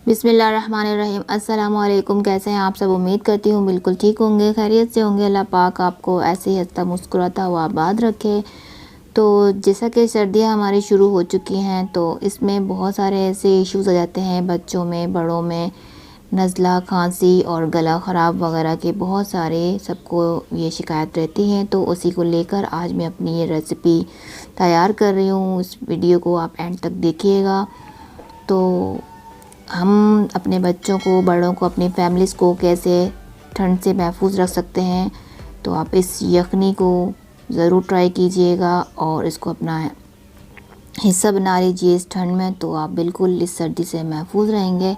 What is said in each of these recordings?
बिस्मिल्लाहिर्रहमानिर्रहीम। अस्सलाम वालेकुम। कैसे हैं आप सब? उम्मीद करती हूँ बिल्कुल ठीक होंगे, खैरियत से होंगे। अल्लाह पाक आपको ऐसे ही हंसता मुस्कुराता हुआ आबाद रखे। तो जैसा कि सर्दियाँ हमारी शुरू हो चुकी हैं, तो इसमें बहुत सारे ऐसे इश्यूज़ आ जाते हैं बच्चों में, बड़ों में। नज़ला, खांसी और गला ख़राब वगैरह के बहुत सारे सबको ये शिकायत रहती है। तो उसी को लेकर आज मैं अपनी ये रेसिपी तैयार कर रही हूँ। इस वीडियो को आप एंड तक देखिएगा। तो हम अपने बच्चों को, बड़ों को, अपनी फैमिलीज़ को कैसे ठंड से महफूज रख सकते हैं, तो आप इस यखनी को ज़रूर ट्राई कीजिएगा और इसको अपना हिस्सा बना लीजिए इस ठंड में। तो आप बिल्कुल इस सर्दी से महफूज रहेंगे।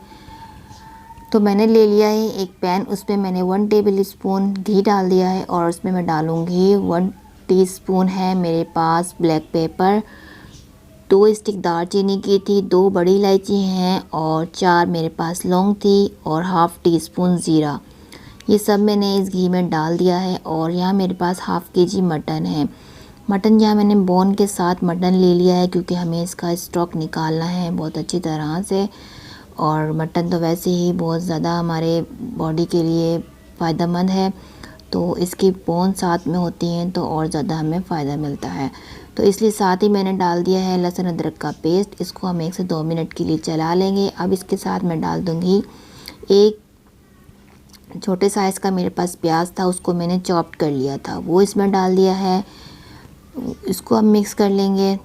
तो मैंने ले लिया है एक पैन, उसमें मैंने 1 टेबल स्पून घी डाल दिया है और उसमें मैं डालूँगी 1 टीस्पून है मेरे पास ब्लैक पेपर, 2 स्टिक दालचीनी की थी, 2 बड़ी इलायची हैं और 4 मेरे पास लौंग थी और हाफ़ टी स्पून ज़ीरा। ये सब मैंने इस घी में डाल दिया है। और यहाँ मेरे पास हाफ़ केजी मटन है। मटन यहाँ मैंने बोन के साथ मटन ले लिया है, क्योंकि हमें इसका स्टॉक निकालना है बहुत अच्छी तरह से। और मटन तो वैसे ही बहुत ज़्यादा हमारे बॉडी के लिए फ़ायदेमंद है, तो इसकी बोन साथ में होती हैं तो और ज़्यादा हमें फ़ायदा मिलता है। तो इसलिए साथ ही मैंने डाल दिया है लहसुन अदरक का पेस्ट। इसको हम 1 से 2 मिनट के लिए चला लेंगे। अब इसके साथ मैं डाल दूँगी एक छोटे साइज़ का मेरे पास प्याज था, उसको मैंने चॉप्ड कर लिया था, वो इसमें डाल दिया है। इसको हम मिक्स कर लेंगे।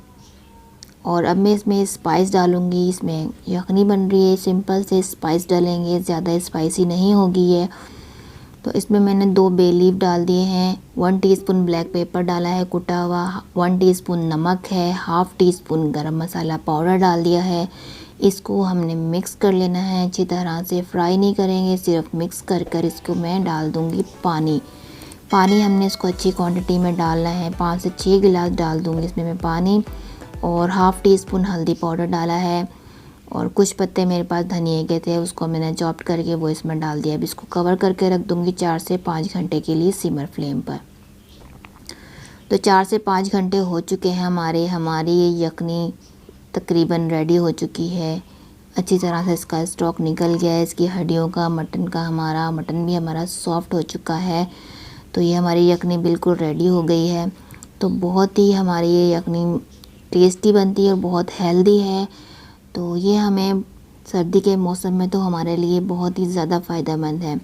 और अब मैं इसमें स्पाइस डालूँगी। इसमें यखनी बन रही है, सिंपल से स्पाइस डालेंगे, ज़्यादा स्पाइसी नहीं होगी ये। तो इसमें मैंने 2 बे लीफ डाल दिए हैं, 1 टीस्पून ब्लैक पेपर डाला है कुटा हुआ, 1 टीस्पून नमक है, हाफ़ टी स्पून गरम मसाला पाउडर डाल दिया है। इसको हमने मिक्स कर लेना है अच्छी तरह से, फ्राई नहीं करेंगे, सिर्फ मिक्स कर इसको मैं डाल दूँगी पानी। पानी हमने इसको अच्छी क्वांटिटी में डालना है, 5 से 6 गिलास डाल दूँगी इसमें मैं पानी। और हाफ़ टी स्पून हल्दी पाउडर डाला है और कुछ पत्ते मेरे पास धनिए के थे, उसको मैंने चॉप करके वो इसमें डाल दिया। अब इसको कवर करके रख दूँगी 4 से 5 घंटे के लिए सिमर फ्लेम पर। तो 4 से 5 घंटे हो चुके हैं हमारी ये यखनी तकरीबन रेडी हो चुकी है। अच्छी तरह से इसका स्टॉक निकल गया है, इसकी हड्डियों का, मटन भी हमारा सॉफ्ट हो चुका है। तो ये हमारी यखनी बिल्कुल रेडी हो गई है। तो बहुत ही हमारी ये यखनी टेस्टी बनती है और बहुत हेल्दी है। तो ये हमें सर्दी के मौसम में तो हमारे लिए बहुत ही ज़्यादा फ़ायदेमंद है।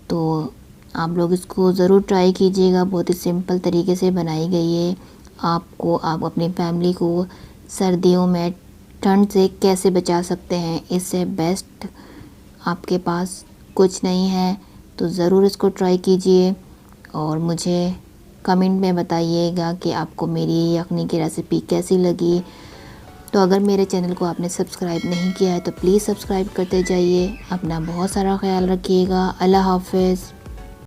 तो आप लोग इसको ज़रूर ट्राई कीजिएगा, बहुत ही सिंपल तरीके से बनाई गई है। आप अपनी फैमिली को सर्दियों में ठंड से कैसे बचा सकते हैं, इससे बेस्ट आपके पास कुछ नहीं है। तो ज़रूर इसको ट्राई कीजिए और मुझे कमेंट में बताइएगा कि आपको मेरी यखनी की रेसिपी कैसी लगी। तो अगर मेरे चैनल को आपने सब्सक्राइब नहीं किया है तो प्लीज़ सब्सक्राइब करते जाइए। अपना बहुत सारा ख्याल रखिएगा। अल्लाह हाफ़िज़।